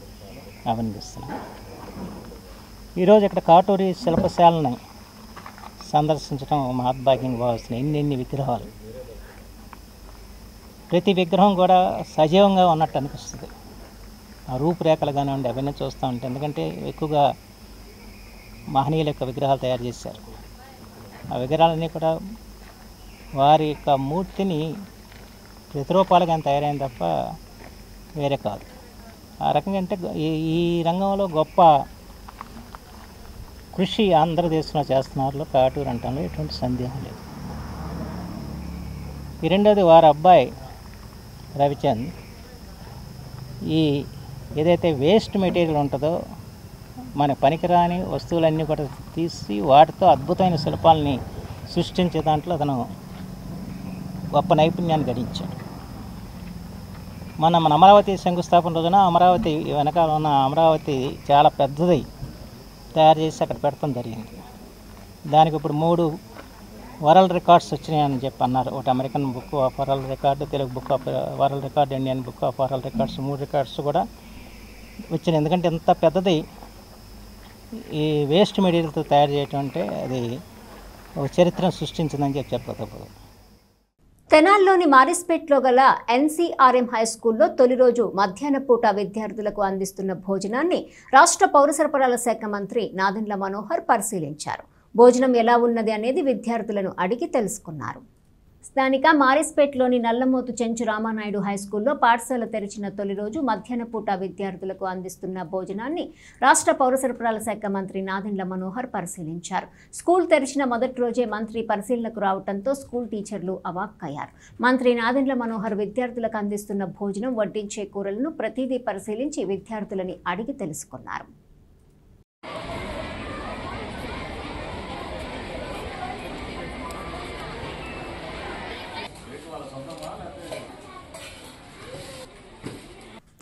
అభినందిస్తున్నాను. ఈరోజు ఇక్కడ కాటూరి శిల్పశాలని సందర్శించడం మహద్భాగ్యంగా భావిస్తున్నాను. ఎన్ని విగ్రహాలు, ప్రతి విగ్రహం కూడా సజీవంగా ఉన్నట్టు అనిపిస్తుంది. ఆ రూపురేఖలు కానివ్వండి అవన్నీ చూస్తూ ఉంటాయి. ఎందుకంటే ఎక్కువగా మహనీయుల యొక్క విగ్రహాలు తయారు చేశారు. ఆ విగ్రహాలన్నీ కూడా వారి యొక్క మూర్తిని ప్రతిరూపాలుగా తయారైంది తప్ప వేరే కాదు. ఆ రకంగా అంటే ఈ రంగంలో గొప్ప కృషి ఆంధ్రదేశంలో చేస్తున్నారు కాటూరు అంటాను, ఎటువంటి సందేహం లేదు. ఈ రెండోది వారి అబ్బాయి రవిచంద్ ఈ ఏదైతే వేస్ట్ మెటీరియల్ ఉంటుందో మన పనికిరాని వస్తువులన్నీ కూడా తీసి వాటితో అద్భుతమైన శిల్పాలని సృష్టించే దాంట్లో అతను గొప్ప నైపుణ్యాన్ని గడించాడు. మన అమరావతి శంకుస్థాపన రోజున అమరావతి వెనకాల ఉన్న అమరావతి చాలా పెద్దది తయారు చేసి అక్కడ పెట్టడం జరిగింది. దానికి ఇప్పుడు 3 వరల్డ్ రికార్డ్స్ వచ్చినాయని చెప్పి అన్నారు. ఒకటి American book of world record, Telugu book of world record, Indian book of world records, 3 records కూడా వచ్చినాయి. ఎందుకంటే ఎంత పెద్దది ఈ వేస్ట్ మెటీరియల్తో తయారు చేయటం అంటే అది ఒక చరిత్రను సృష్టించిందని చెప్పకపోదు. తెనాల్లోని మారిస్పేట్లో గల ఎన్సీఆర్ఎం హైస్కూల్లో తొలి రోజు మధ్యాహ్న పూట విద్యార్థులకు అందిస్తున్న భోజనాన్ని రాష్ట్ర పౌర సరఫరాల శాఖ మంత్రి నాదెండ్ల మనోహర్ పరిశీలించారు. భోజనం ఎలా ఉన్నది అనేది విద్యార్థులను అడిగి తెలుసుకున్నారు. స్థానిక మారిస్పేట్లోని నల్లమోతు చెంచు రామానాయుడు హైస్కూల్లో పాఠశాల తెరిచిన తొలి రోజు మధ్యాహ్న పూట విద్యార్థులకు అందిస్తున్న భోజనాన్ని రాష్ట్ర పౌర సరఫరాల శాఖ మంత్రి నాదెండ్ల మనోహర్ పరిశీలించారు. స్కూల్ తెరిచిన మొదటి రోజే మంత్రి పరిశీలనకు రావడంతో స్కూల్ టీచర్లు అవాక్కయ్యారు. మంత్రి నాదెండ్ల మనోహర్ విద్యార్థులకు అందిస్తున్న భోజనం, వడ్డించే కూరలను ప్రతిదీ పరిశీలించి విద్యార్థులని అడిగి తెలుసుకున్నారు.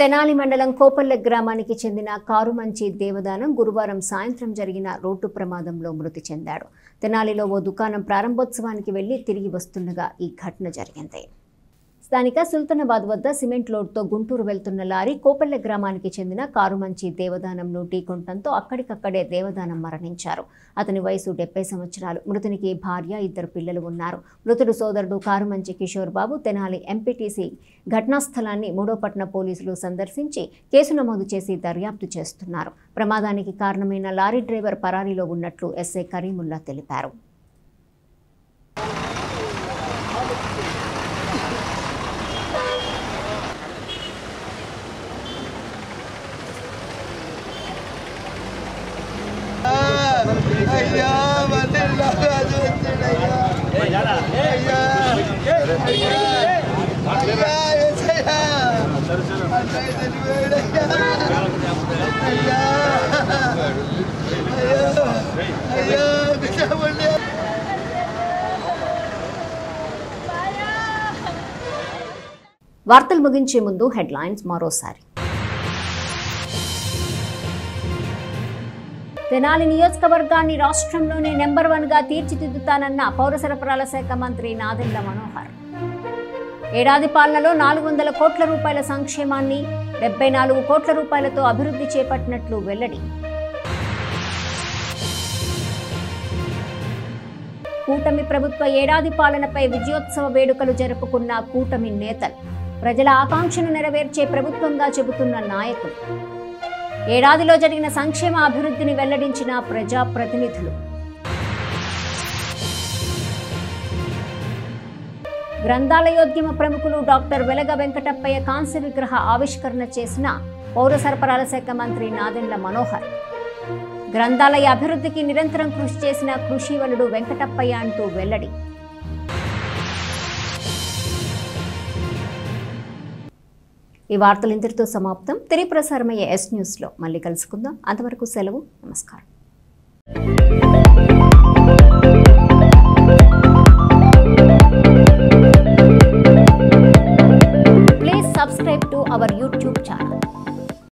తెనాలి మండలం కోపల్లె గ్రామానికి చెందిన కారుమంచి దేవదానం గురువారం సాయంత్రం జరిగిన రోడ్డు ప్రమాదంలో మృతి చెందాడు. తెనాలిలో ఓ దుకాణం ప్రారంభోత్సవానికి వెళ్లి తిరిగి వస్తుండగా ఈ ఘటన జరిగింది. స్థానిక సుల్తానాబాద్ వద్ద సిమెంట్ లోడ్తో గుంటూరు వెళ్తున్న లారీ కోపల్లె గ్రామానికి చెందిన కారుమంచి దేవదానంను ఢీకొనడంతో అక్కడికక్కడే దేవదానం మరణించారు. అతని వయసు 70 సంవత్సరాలు. మృతునికి భార్య, 2 పిల్లలు ఉన్నారు. మృతుడు సోదరుడు కారుమంచి కిషోర్ బాబు తెనాలి ఎంపీటీసీ ఘటనా స్థలాన్ని మూడోపట్న పోలీసులు సందర్శించి కేసు నమోదు చేసి దర్యాప్తు చేస్తున్నారు. ప్రమాదానికి కారణమైన లారీ డ్రైవర్ పరారీలో ఉన్నట్లు ఎస్ఐ కరీముల్లా తెలిపారు. వార్తలు ముగించే ముందు హెడ్లైన్స్ మరోసారి. తెనాలి నియోజకవర్గాన్ని రాష్ట్రంలోనే నెంబర్ 1గా తీర్చిదిద్దుతానన్న పౌర సరఫరాల శాఖ మంత్రి నాదెండ్ల మనోహర్. ఏడాది పాలనలో 400 కోట్ల రూపాయల సంక్షేమాన్ని 74 కోట్ల రూపాయలతో అభివృద్ధి చేపట్టినట్లు వెల్లడి. కూటమి ప్రభుత్వ ఏడాది పాలనపై విజయోత్సవ వేడుకలు జరుపుకున్న కూటమి నేతలు. ప్రజల ఆకాంక్షను నెరవేర్చే ప్రభుత్వంగా చెబుతున్న నాయకులు. ఏడాదిలో జరిగిన సంక్షేమ అభివృద్ధిని వెల్లడించిన ప్రజాప్రతినిధులు. గ్రంథాలయోద్యమ ప్రముఖులు డాక్టర్ వెలగ వెంకటప్పయ్య కాంస్య విగ్రహ ఆవిష్కరణ చేసిన పౌర సరఫరాల శాఖ మంత్రి నాదెండ్ల మనోహర్. గ్రంథాలయ అభివృద్ధికి నిరంతరం కృషి చేసిన కృషివలుడు వెంకటప్పయ్య అంటూ వెల్లడి. ఈ వార్తలు ఇంతటితో సమాప్తం. తిరిగి ప్రసారమయ్యే ఎస్ న్యూస్లో మళ్ళీ కలుసుకుందాం. అంతవరకు సెలవు. నమస్కారం.